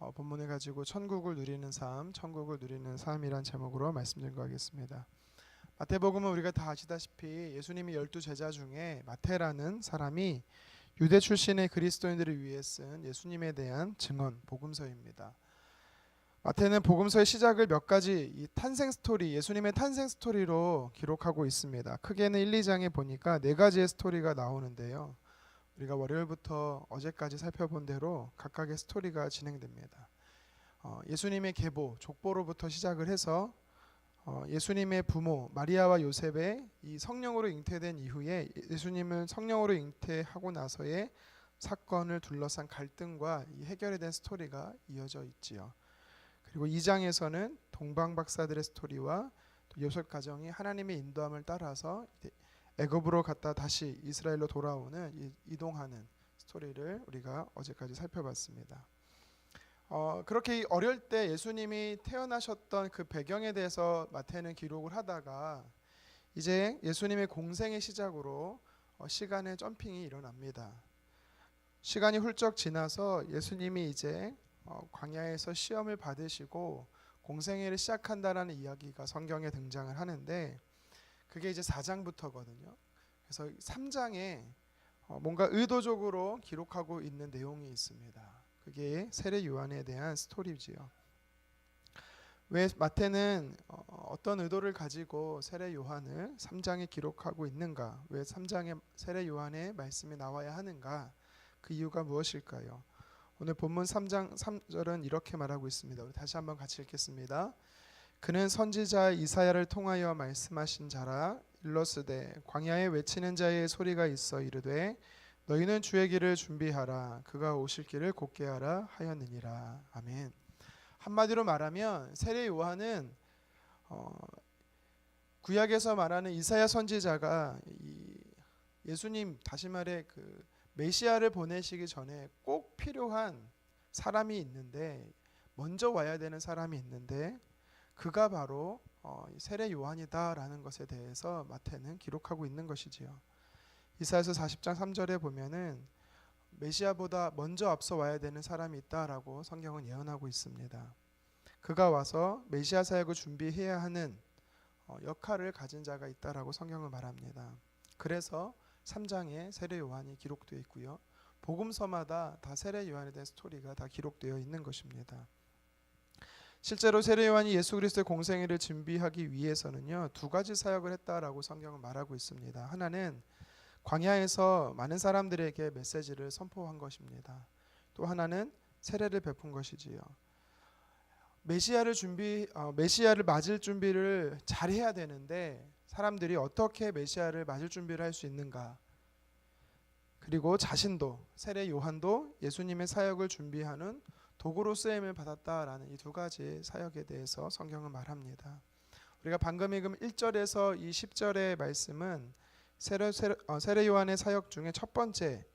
본문을 가지고 천국을 누리는 삶, 천국을 누리는 삶이란 제목으로 말씀드린 거 하겠습니다. 마태복음은 우리가 다 아시다시피 예수님이 12제자 중에 마태라는 사람이 유대 출신의 그리스도인들을 위해 쓴 예수님에 대한 증언, 복음서입니다. 마태는 복음서의 시작을 몇 가지 이 탄생 스토리, 예수님의 탄생 스토리로 기록하고 있습니다. 크게는 1, 2장에 보니까 네 가지의 스토리가 나오는데요. 우리가 월요일부터 어제까지 살펴본 대로 각각의 스토리가 진행됩니다. 예수님의 계보, 족보로부터 시작을 해서 예수님의 부모 마리아와 요셉의 이 성령으로 잉태된 이후에 예수님을 성령으로 잉태하고 나서의 사건을 둘러싼 갈등과 이 해결에 대한 스토리가 이어져 있지요. 그리고 2장에서는 동방 박사들의 스토리와 또 요셉 가정이 하나님의 인도함을 따라서 애굽으로 갔다 다시 이스라엘로 돌아오는 이동하는 스토리를 우리가 어제까지 살펴봤습니다. 그렇게 어릴 때 예수님이 태어나셨던 그 배경에 대해서 마태는 기록을 하다가 이제 예수님의 공생의 시작으로 시간의 점핑이 일어납니다. 시간이 훌쩍 지나서 예수님이 이제 광야에서 시험을 받으시고 공생애를 시작한다라는 이야기가 성경에 등장을 하는데 그게 이제 4장부터거든요. 그래서 3장에 뭔가 의도적으로 기록하고 있는 내용이 있습니다. 그게 세례 요한에 대한 스토리지요. 왜 마태는 어떤 의도를 가지고 세례 요한을 3장에 기록하고 있는가? 왜 3장에 세례 요한의 말씀이 나와야 하는가? 그 이유가 무엇일까요? 오늘 본문 3장 3절은 이렇게 말하고 있습니다. 우리 다시 한번 같이 읽겠습니다. 그는 선지자 이사야를 통하여 말씀하신 자라. 일러스되 광야에 외치는 자의 소리가 있어 이르되 너희는 주의 길을 준비하라. 그가 오실 길을 곧게 하라 하였느니라. 아멘. 한마디로 말하면 세례 요한은 구약에서 말하는 이사야 선지자가 예수님, 다시 말해 그 메시아를 보내시기 전에 꼭 필요한 사람이 있는데, 먼저 와야 되는 사람이 있는데 그가 바로 세례 요한이다라는 것에 대해서 마태는 기록하고 있는 것이지요. 이사야서 40장 3절에 보면은 메시아보다 먼저 앞서 와야 되는 사람이 있다라고 성경은 예언하고 있습니다. 그가 와서 메시아 사역을 준비해야 하는 역할을 가진 자가 있다라고 성경은 말합니다. 그래서 3장에 세례 요한이 기록되어 있고요. 복음서마다 다 세례 요한에 대한 스토리가 다 기록되어 있는 것입니다. 실제로 세례 요한이 예수 그리스도의 공생애를 준비하기 위해서는요, 두 가지 사역을 했다라고 성경은 말하고 있습니다. 하나는 광야에서 많은 사람들에게 메시지를 선포한 것입니다. 또 하나는 세례를 베푼 것이지요. 메시아를 맞을 준비를 잘 해야 되는데 사람들이 어떻게 메시아를 맞을 준비를 할 수 있는가? 그리고 자신도, 세례 요한도 예수님의 사역을 준비하는 도구로 쓰임을 받았다라는 이 두 가지 사역에 대해서 성경은 말합니다. 우리가 방금 읽은 1절에서 이 10절의 말씀은 세례 요한의 사역 중에 첫 번째,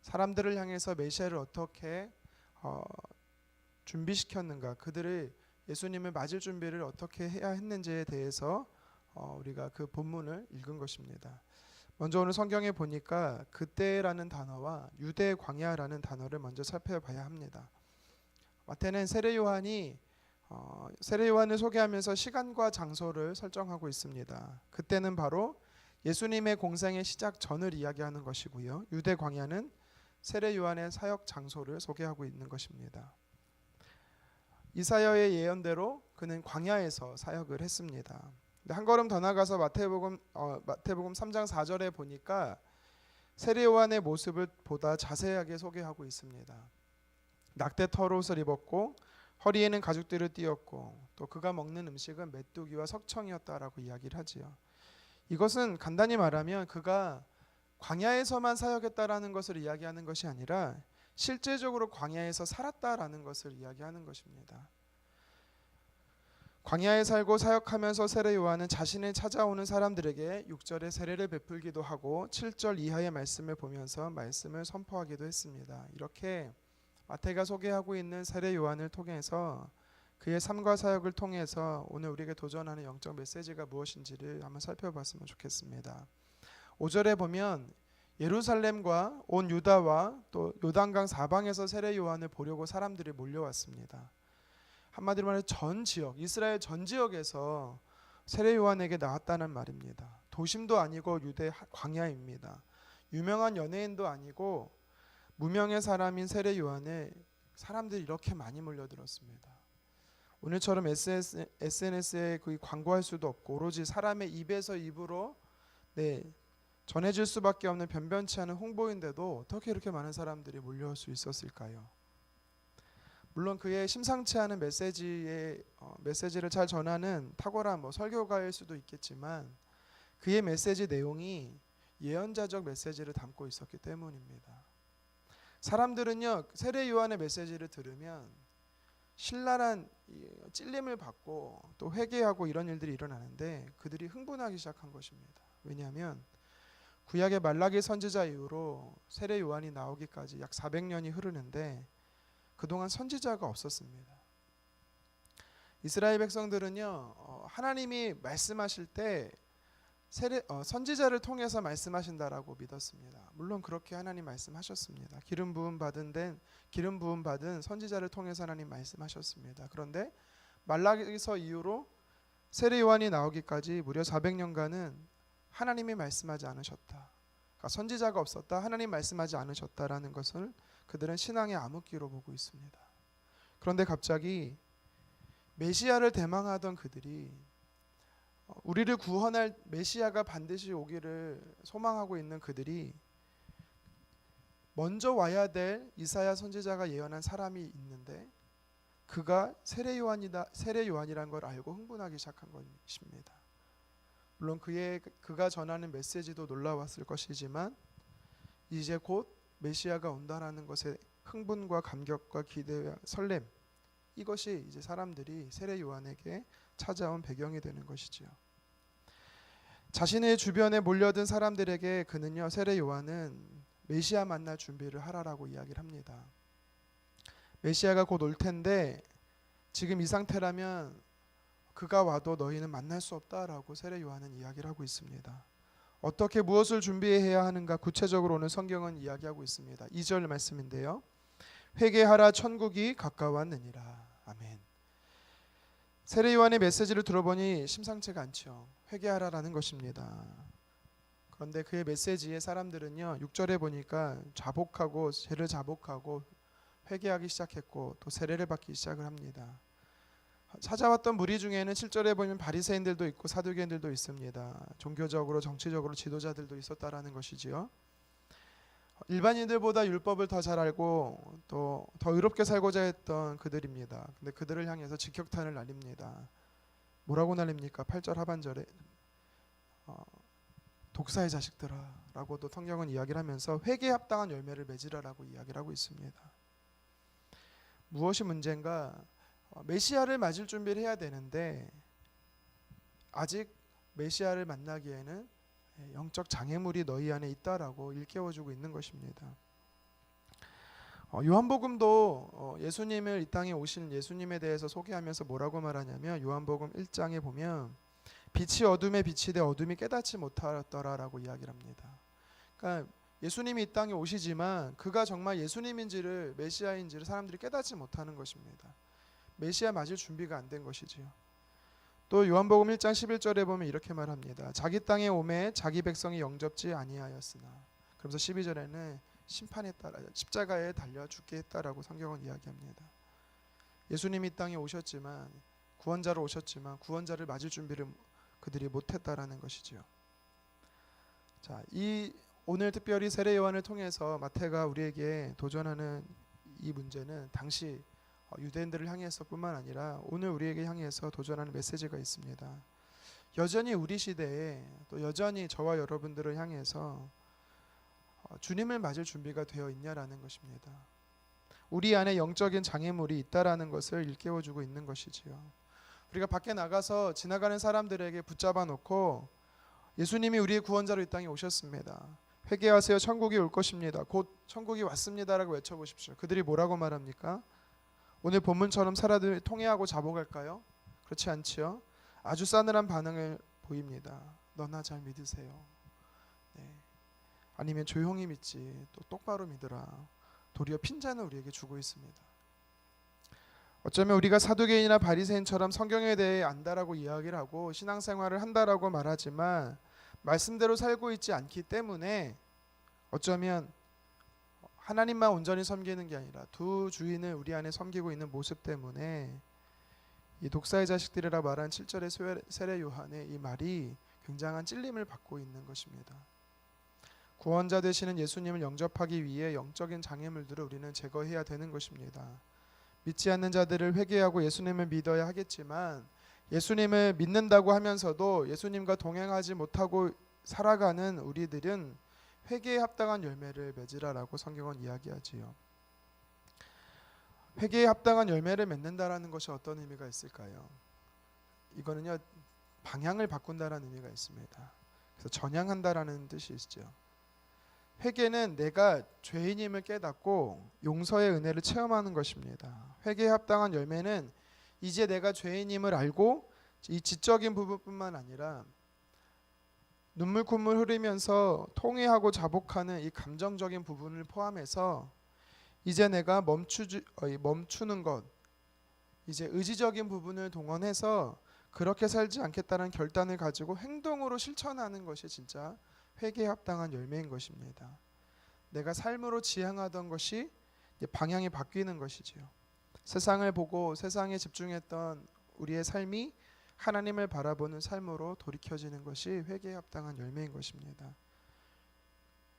사람들을 향해서 메시아를 어떻게 준비시켰는가, 그들을 예수님을 맞을 준비를 어떻게 해야 했는지에 대해서 우리가 그 본문을 읽은 것입니다. 먼저 오늘 성경에 보니까 그때라는 단어와 유대 광야라는 단어를 먼저 살펴봐야 합니다. 마태는 세례 요한을 소개하면서 시간과 장소를 설정하고 있습니다. 그때는 바로 예수님의 공생의 시작 전을 이야기하는 것이고요. 유대 광야는 세례 요한의 사역 장소를 소개하고 있는 것입니다. 이사야의 예언대로 그는 광야에서 사역을 했습니다. 한 걸음 더 나가서 마태복음 3장 4절에 보니까 세례 요한의 모습을 보다 자세하게 소개하고 있습니다. 낙대 털옷을 입었고 허리에는 가죽띠를 띠었고 또 그가 먹는 음식은 메뚜기와 석청이었다라고 이야기를 하지요. 이것은 간단히 말하면 그가 광야에서만 사역했다라는 것을 이야기하는 것이 아니라 실제적으로 광야에서 살았다라는 것을 이야기하는 것입니다. 광야에 살고 사역하면서 세례 요한은 자신을 찾아오는 사람들에게 6절에 세례를 베풀기도 하고 7절 이하의 말씀을 보면서 말씀을 선포하기도 했습니다. 이렇게 마태가 소개하고 있는 세례 요한을 통해서 그의 삶과 사역을 통해서 오늘 우리에게 도전하는 영적 메시지가 무엇인지를 한번 살펴봤으면 좋겠습니다. 5절에 보면 예루살렘과 온 유다와 또 요단강 사방에서 세례 요한을 보려고 사람들이 몰려왔습니다. 한마디로 말해 전 지역, 이스라엘 전 지역에서 세례 요한에게 나왔다는 말입니다. 도심도 아니고 유대 광야입니다. 유명한 연예인도 아니고 무명의 사람인 세례 요한에 사람들이 이렇게 많이 몰려들었습니다. 오늘처럼 SNS에 그 광고할 수도 없고 오로지 사람의 입에서 입으로 전해질 수밖에 없는 변변치 않은 홍보인데도 어떻게 이렇게 많은 사람들이 몰려올 수 있었을까요? 물론 그의 심상치 않은 메시지를 잘 전하는 탁월한 설교가일 수도 있겠지만 그의 메시지 내용이 예언자적 메시지를 담고 있었기 때문입니다. 사람들은요 세례 요한의 메시지를 들으면 신랄한 찔림을 받고 또 회개하고 이런 일들이 일어나는데 그들이 흥분하기 시작한 것입니다. 왜냐하면 구약의 말라기 선지자 이후로 세례 요한이 나오기까지 약 400년이 흐르는데 그동안 선지자가 없었습니다. 이스라엘 백성들은요 하나님이 말씀하실 때 선지자를 통해서 말씀하신다라고 믿었습니다. 물론 그렇게 하나님 말씀하셨습니다. 기름 부음 받은 선지자를 통해서 하나님 말씀하셨습니다. 그런데 말라기서 이후로 세례 요한이 나오기까지 무려 400년간은 하나님이 말씀하지 않으셨다. 그러니까 선지자가 없었다. 하나님 말씀하지 않으셨다라는 것을 그들은 신앙의 암흑기로 보고 있습니다. 그런데 갑자기 메시아를 대망하던 그들이 우리를 구원할 메시아가 반드시 오기를 소망하고 있는 그들이 먼저 와야 될 이사야 선지자가 예언한 사람이 있는데 그가 세례 요한이라는 걸 알고 흥분하기 시작한 것입니다. 물론 그가 전하는 메시지도 놀라웠을 것이지만 이제 곧 메시아가 온다라는 것에 흥분과 감격과 기대와 설렘 이것이 이제 사람들이 세례 요한에게 찾아온 배경이 되는 것이지요. 자신의 주변에 몰려든 사람들에게 그는요 세례 요한은 메시아 만날 준비를 하라라고 이야기를 합니다. 메시아가 곧 올 텐데 지금 이 상태라면 그가 와도 너희는 만날 수 없다라고 세례 요한은 이야기를 하고 있습니다. 어떻게 무엇을 준비해야 하는가 구체적으로 오늘 성경은 이야기하고 있습니다. 2절 말씀인데요. 회개하라 천국이 가까웠느니라. 아멘. 세례 요한의 메시지를 들어보니 심상치가 않죠. 회개하라라는 것입니다. 그런데 그의 메시지에 사람들은요 6절에 보니까 죄를 자복하고 회개하기 시작했고 또 세례를 받기 시작을 합니다. 찾아왔던 무리 중에는 7절에 보면 바리새인들도 있고 사두개인들도 있습니다. 종교적으로 정치적으로 지도자들도 있었다라는 것이지요. 일반인들보다 율법을 더 잘 알고 또 더 의롭게 살고자 했던 그들입니다. 근데 그들을 향해서 직격탄을 날립니다. 뭐라고 날립니까? 8절 하반절에 독사의 자식들아 라고도 성경은 이야기를 하면서 회개에 합당한 열매를 맺으라라고 이야기를 하고 있습니다. 무엇이 문제인가? 메시아를 맞을 준비를 해야 되는데 아직 메시아를 만나기에는 영적 장애물이 너희 안에 있다라고 일깨워주고 있는 것입니다. 요한복음도 예수님을 이 땅에 오신 예수님에 대해서 소개하면서 뭐라고 말하냐면 요한복음 1장에 보면 빛이 어둠에 비치되 어둠이 깨닫지 못하더라라고 이야기를 합니다. 그러니까 예수님이 이 땅에 오시지만 그가 정말 예수님인지를 메시아인지를 사람들이 깨닫지 못하는 것입니다. 메시아 맞을 준비가 안 된 것이지요. 또 요한복음 1장 11절에 보면 이렇게 말합니다. 자기 땅에 오매 자기 백성이 영접지 아니하였으나 그러면서 12절에는 심판에 따라 십자가에 달려 죽게 했다라고 성경은 이야기합니다. 예수님이 이 땅에 오셨지만 구원자로 오셨지만 구원자를 맞을 준비를 그들이 못했다라는 것이지요. 자, 오늘 특별히 세례 요한을 통해서 마태가 우리에게 도전하는 이 문제는 당시 유대인들을 향해서뿐만 아니라 오늘 우리에게 향해서 도전하는 메시지가 있습니다. 여전히 우리 시대에 또 여전히 저와 여러분들을 향해서 주님을 맞을 준비가 되어 있냐라는 것입니다. 우리 안에 영적인 장애물이 있다라는 것을 일깨워주고 있는 것이지요. 우리가 밖에 나가서 지나가는 사람들에게 붙잡아 놓고 예수님이 우리의 구원자로 이 땅에 오셨습니다. 회개하세요. 천국이 올 것입니다. 곧 천국이 왔습니다라고 외쳐보십시오. 그들이 뭐라고 말합니까? 오늘 본문처럼 사람들이 통회하고 자복할까요? 그렇지 않지요. 아주 싸늘한 반응을 보입니다. 너나 잘 믿으세요. 네. 아니면 조용히 믿지 또 똑바로 믿으라. 도리어 핀잔을 우리에게 주고 있습니다. 어쩌면 우리가 사두개인이나 바리새인처럼 성경에 대해 안다라고 이야기를 하고 신앙생활을 한다라고 말하지만 말씀대로 살고 있지 않기 때문에 어쩌면 하나님만 온전히 섬기는 게 아니라 두 주인을 우리 안에 섬기고 있는 모습 때문에 이 독사의 자식들이라 말한 7절의 세례 요한의 이 말이 굉장한 찔림을 받고 있는 것입니다. 구원자 되시는 예수님을 영접하기 위해 영적인 장애물들을 우리는 제거해야 되는 것입니다. 믿지 않는 자들을 회개하고 예수님을 믿어야 하겠지만 예수님을 믿는다고 하면서도 예수님과 동행하지 못하고 살아가는 우리들은 회개에 합당한 열매를 맺으라라고 성경은 이야기하지요. 회개에 합당한 열매를 맺는다라는 것이 어떤 의미가 있을까요? 이거는요, 방향을 바꾼다라는 의미가 있습니다. 그래서 전향한다라는 뜻이 있죠. 회개는 내가 죄인임을 깨닫고 용서의 은혜를 체험하는 것입니다. 회개에 합당한 열매는 이제 내가 죄인임을 알고 이 지적인 부분뿐만 아니라 눈물 콧물 흐르면서 통회하고 자복하는 이 감정적인 부분을 포함해서 이제 내가 멈추는 것, 이제 의지적인 부분을 동원해서 그렇게 살지 않겠다는 결단을 가지고 행동으로 실천하는 것이 진짜 회개에 합당한 열매인 것입니다. 내가 삶으로 지향하던 것이 방향이 바뀌는 것이지요. 세상을 보고 세상에 집중했던 우리의 삶이 하나님을 바라보는 삶으로 돌이켜지는 것이 회개에 합당한 열매인 것입니다.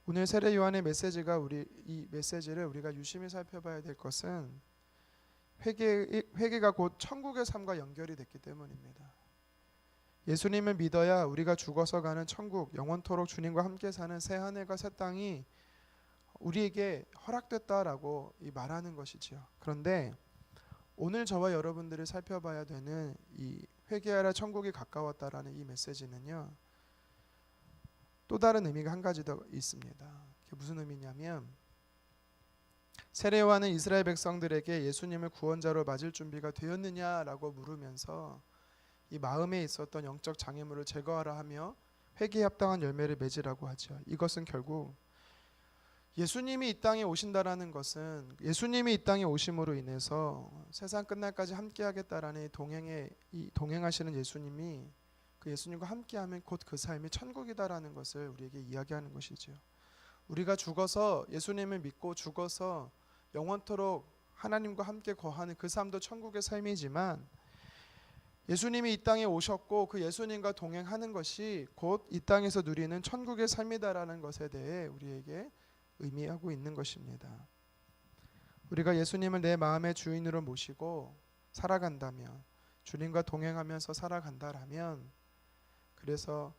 오늘 세례 요한의 메시지가 이 메시지를 우리가 유심히 살펴봐야 될 것은 회개가 곧 천국의 삶과 연결이 됐기 때문입니다. 예수님을 믿어야 우리가 죽어서 가는 천국, 영원토록 주님과 함께 사는 새 하늘과 새 땅이 우리에게 허락됐다라고 말하는 것이지요. 그런데 오늘 저와 여러분들이 살펴봐야 되는 이 회개하라 천국이 가까웠다라는 이 메시지는요, 또 다른 의미가 한 가지 더 있습니다. 그게 무슨 의미냐면 세례 요한은 이스라엘 백성들에게 예수님을 구원자로 맞을 준비가 되었느냐라고 물으면서 이 마음에 있었던 영적 장애물을 제거하라 하며 회개에 합당한 열매를 맺으라고 하죠. 이것은 결국 예수님이 이 땅에 오신다라는 것은 예수님이 이 땅에 오심으로 인해서 세상 끝날까지 함께하겠다라는 동행하시는 예수님이 그 예수님과 함께하면 곧 그 삶이 천국이다라는 것을 우리에게 이야기하는 것이죠. 우리가 죽어서 예수님을 믿고 죽어서 영원토록 하나님과 함께 거하는 그 삶도 천국의 삶이지만 예수님이 이 땅에 오셨고 그 예수님과 동행하는 것이 곧 이 땅에서 누리는 천국의 삶이다라는 것에 대해 우리에게 의미하고 있는 것입니다. 우리가 예수님을 내 마음의 주인으로 모시고 살아간다면, 주님과 동행하면서 살아간다라면, 그래서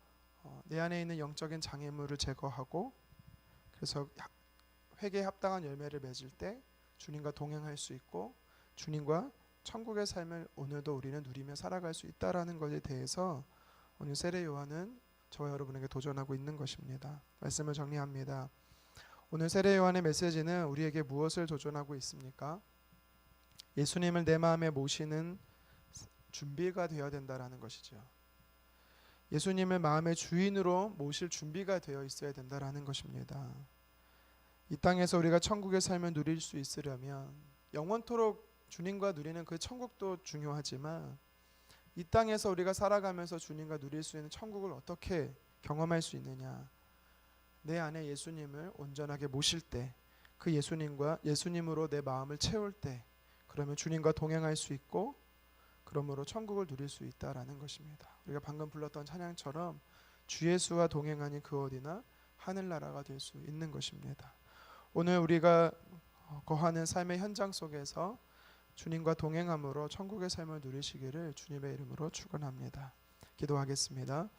내 안에 있는 영적인 장애물을 제거하고 그래서 회개에 합당한 열매를 맺을 때 주님과 동행할 수 있고 주님과 천국의 삶을 오늘도 우리는 누리며 살아갈 수 있다라는 것에 대해서 오늘 세례 요한은 저와 여러분에게 도전하고 있는 것입니다. 말씀을 정리합니다. 오늘 세례 요한의 메시지는 우리에게 무엇을 도전하고 있습니까? 예수님을 내 마음에 모시는 준비가 되어야 된다라는 것이죠. 예수님을 마음의 주인으로 모실 준비가 되어 있어야 된다라는 것입니다. 이 땅에서 우리가 천국의 삶을 누릴 수 있으려면 영원토록 주님과 누리는 그 천국도 중요하지만 이 땅에서 우리가 살아가면서 주님과 누릴 수 있는 천국을 어떻게 경험할 수 있느냐, 내 안에 예수님을 온전하게 모실 때, 그 예수님으로 내 마음을 채울 때, 그러면 주님과 동행할 수 있고 그러므로 천국을 누릴 수 있다라는 것입니다. 우리가 방금 불렀던 찬양처럼 주 예수와 동행하니 그 어디나 하늘나라가 될 수 있는 것입니다. 오늘 우리가 거하는 삶의 현장 속에서 주님과 동행함으로 천국의 삶을 누리시기를 주님의 이름으로 축원합니다. 기도하겠습니다.